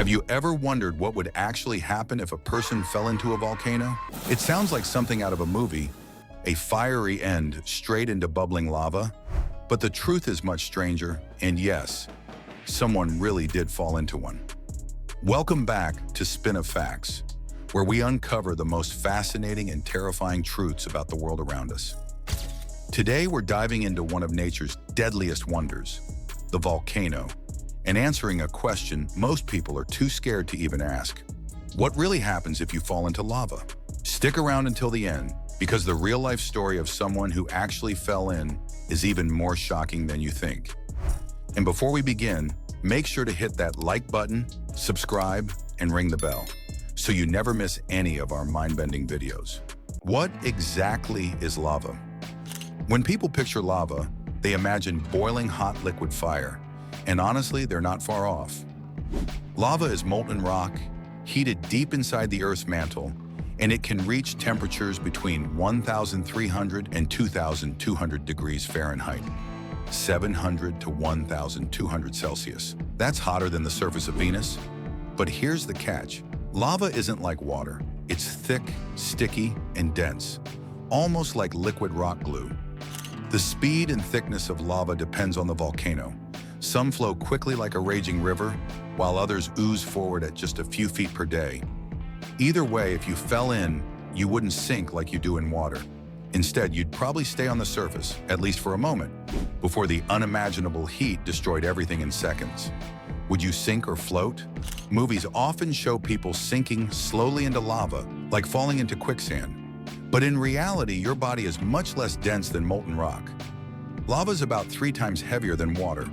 Have you ever wondered what would actually happen if a person fell into a volcano? It sounds like something out of a movie, a fiery end straight into bubbling lava. But the truth is much stranger, and yes, someone really did fall into one. Welcome back to Spin of Facts, where we uncover the most fascinating and terrifying truths about the world around us. Today, we're diving into one of nature's deadliest wonders, the volcano, and answering a question most people are too scared to even ask. What really happens if you fall into lava? Stick around until the end, because the real-life story of someone who actually fell in is even more shocking than you think. And before we begin, make sure to hit that like button, subscribe, and ring the bell, so you never miss any of our mind-bending videos. What exactly is lava? When people picture lava, they imagine boiling hot liquid fire, and honestly, they're not far off. Lava is molten rock, heated deep inside the Earth's mantle, and it can reach temperatures between 1,300 and 2,200 degrees Fahrenheit, 700 to 1,200 Celsius. That's hotter than the surface of Venus. But here's the catch. Lava isn't like water. It's thick, sticky, and dense, almost like liquid rock glue. The speed and thickness of lava depends on the volcano. Some flow quickly like a raging river, while others ooze forward at just a few feet per day. Either way, if you fell in, you wouldn't sink like you do in water. Instead, you'd probably stay on the surface, at least for a moment, before the unimaginable heat destroyed everything in seconds. Would you sink or float? Movies often show people sinking slowly into lava, like falling into quicksand. But in reality, your body is much less dense than molten rock. Lava is about 3 times heavier than water.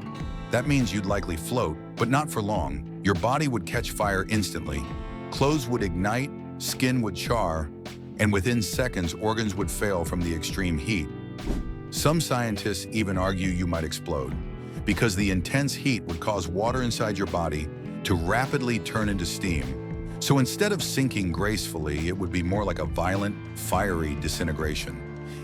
That means you'd likely float, but not for long. Your body would catch fire instantly. Clothes would ignite, skin would char, and within seconds, organs would fail from the extreme heat. Some scientists even argue you might explode, because the intense heat would cause water inside your body to rapidly turn into steam. So instead of sinking gracefully, it would be more like a violent, fiery disintegration.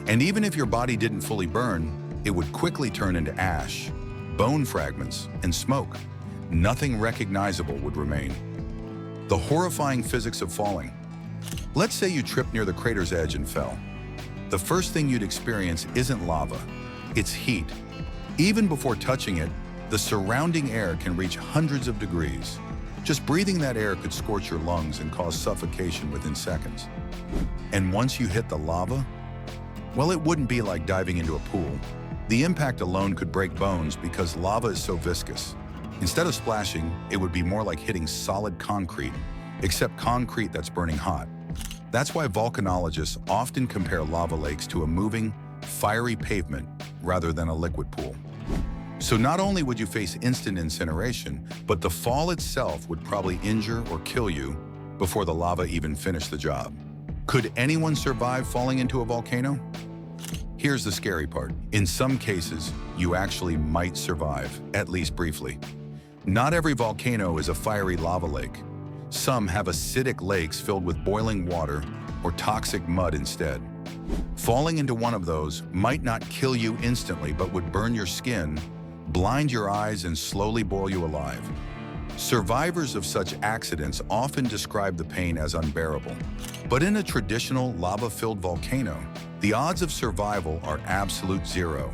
And even if your body didn't fully burn, it would quickly turn into ash, bone fragments, and smoke. Nothing recognizable would remain. The horrifying physics of falling. Let's say you tripped near the crater's edge and fell. The first thing you'd experience isn't lava, it's heat. Even before touching it, the surrounding air can reach hundreds of degrees. Just breathing that air could scorch your lungs and cause suffocation within seconds. And once you hit the lava, well, it wouldn't be like diving into a pool. The impact alone could break bones because lava is so viscous. Instead of splashing, it would be more like hitting solid concrete, except concrete that's burning hot. That's why volcanologists often compare lava lakes to a moving, fiery pavement rather than a liquid pool. So not only would you face instant incineration, but the fall itself would probably injure or kill you before the lava even finished the job. Could anyone survive falling into a volcano? Here's the scary part. In some cases, you actually might survive, at least briefly. Not every volcano is a fiery lava lake. Some have acidic lakes filled with boiling water or toxic mud instead. Falling into one of those might not kill you instantly, but would burn your skin, blind your eyes, and slowly boil you alive. Survivors of such accidents often describe the pain as unbearable. But in a traditional lava-filled volcano, the odds of survival are absolute zero.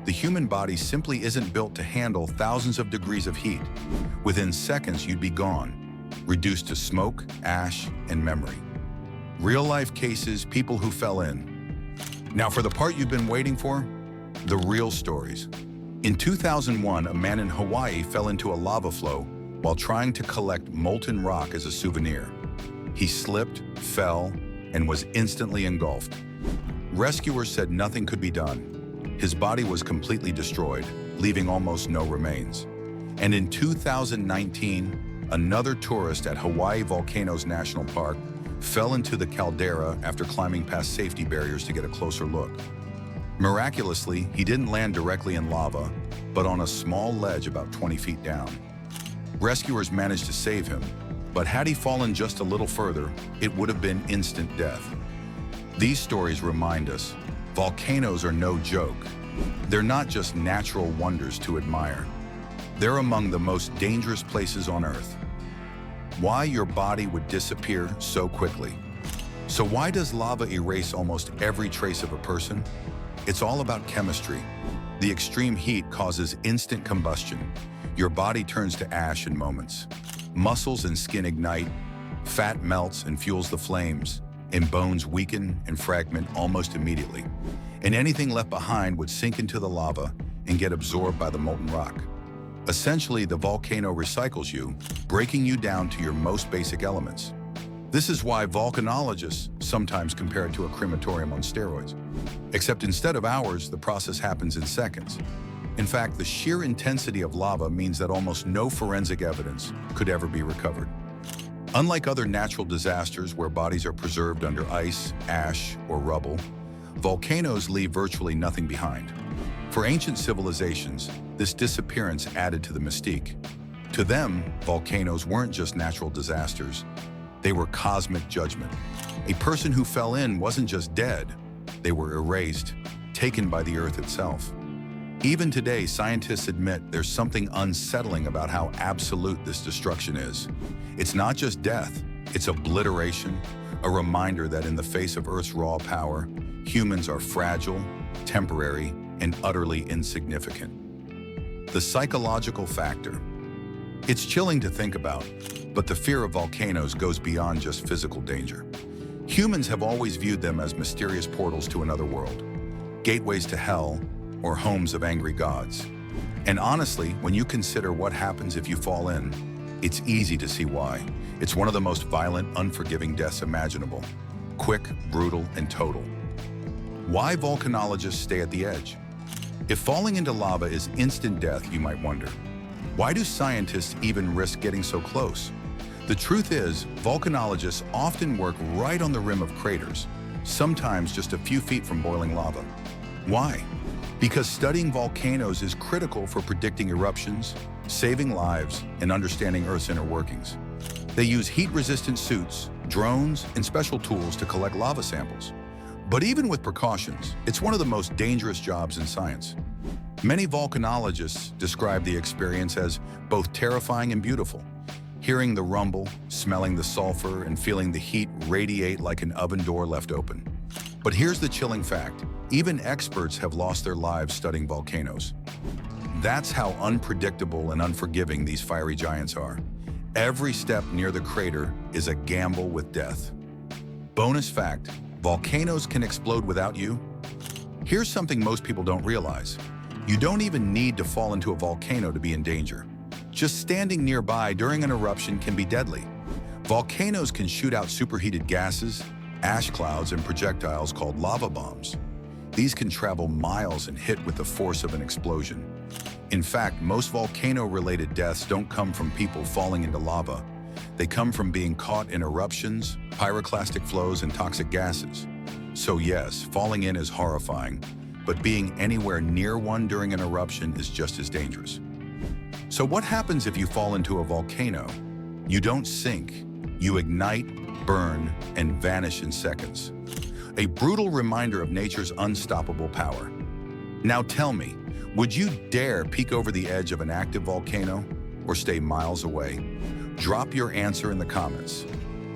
The human body simply isn't built to handle thousands of degrees of heat. Within seconds, you'd be gone, reduced to smoke, ash, and memory. Real-life cases, people who fell in. Now for the part you've been waiting for, the real stories. In 2001, a man in Hawaii fell into a lava flow while trying to collect molten rock as a souvenir. He slipped, fell, and was instantly engulfed. Rescuers said nothing could be done. His body was completely destroyed, leaving almost no remains. And in 2019, another tourist at Hawaii Volcanoes National Park fell into the caldera after climbing past safety barriers to get a closer look. Miraculously, he didn't land directly in lava, but on a small ledge about 20 feet down. Rescuers managed to save him, but had he fallen just a little further, it would have been instant death. These stories remind us, volcanoes are no joke. They're not just natural wonders to admire. They're among the most dangerous places on Earth. why your body would disappear so quickly. So why does lava erase almost every trace of a person? It's all about chemistry. The extreme heat causes instant combustion. Your body turns to ash in moments. Muscles and skin ignite, fat melts and fuels the flames, and bones weaken and fragment almost immediately. And anything left behind would sink into the lava and get absorbed by the molten rock. Essentially, the volcano recycles you, breaking you down to your most basic elements. This is why volcanologists sometimes compare it to a crematorium on steroids. Except instead of hours, the process happens in seconds. In fact, the sheer intensity of lava means that almost no forensic evidence could ever be recovered. Unlike other natural disasters where bodies are preserved under ice, ash, or rubble, volcanoes leave virtually nothing behind. For ancient civilizations, this disappearance added to the mystique. To them, volcanoes weren't just natural disasters. They were cosmic judgment. A person who fell in wasn't just dead. They were erased, taken by the earth itself. Even today, scientists admit there's something unsettling about how absolute this destruction is. It's not just death, it's obliteration, a reminder that in the face of Earth's raw power, humans are fragile, temporary, and utterly insignificant. The psychological factor. It's chilling to think about, but the fear of volcanoes goes beyond just physical danger. Humans have always viewed them as mysterious portals to another world, gateways to hell, or homes of angry gods. And honestly, when you consider what happens if you fall in, it's easy to see why. It's one of the most violent, unforgiving deaths imaginable. Quick, brutal, and total. Why volcanologists stay at the edge? If falling into lava is instant death, you might wonder, why do scientists even risk getting so close? The truth is, volcanologists often work right on the rim of craters, sometimes just a few feet from boiling lava. Why? Because studying volcanoes is critical for predicting eruptions, saving lives, and understanding Earth's inner workings. They use heat-resistant suits, drones, and special tools to collect lava samples. But even with precautions, it's one of the most dangerous jobs in science. Many volcanologists describe the experience as both terrifying and beautiful. Hearing the rumble, smelling the sulfur, and feeling the heat radiate like an oven door left open. But here's the chilling fact. Even experts have lost their lives studying volcanoes. That's how unpredictable and unforgiving these fiery giants are. Every step near the crater is a gamble with death. Bonus fact, volcanoes can explode without you. Here's something most people don't realize. You don't even need to fall into a volcano to be in danger. Just standing nearby during an eruption can be deadly. Volcanoes can shoot out superheated gases, ash clouds, and projectiles called lava bombs. These can travel miles and hit with the force of an explosion. In fact, most volcano-related deaths don't come from people falling into lava. They come from being caught in eruptions, pyroclastic flows, and toxic gases. So yes, falling in is horrifying, but being anywhere near one during an eruption is just as dangerous. So what happens if you fall into a volcano? You don't sink. You ignite, burn, and vanish in seconds. A brutal reminder of nature's unstoppable power. Now tell me, would you dare peek over the edge of an active volcano or stay miles away? Drop your answer in the comments.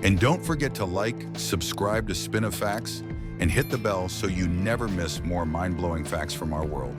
And don't forget to like, subscribe to Spin of Facts, and hit the bell so you never miss more mind-blowing facts from our world.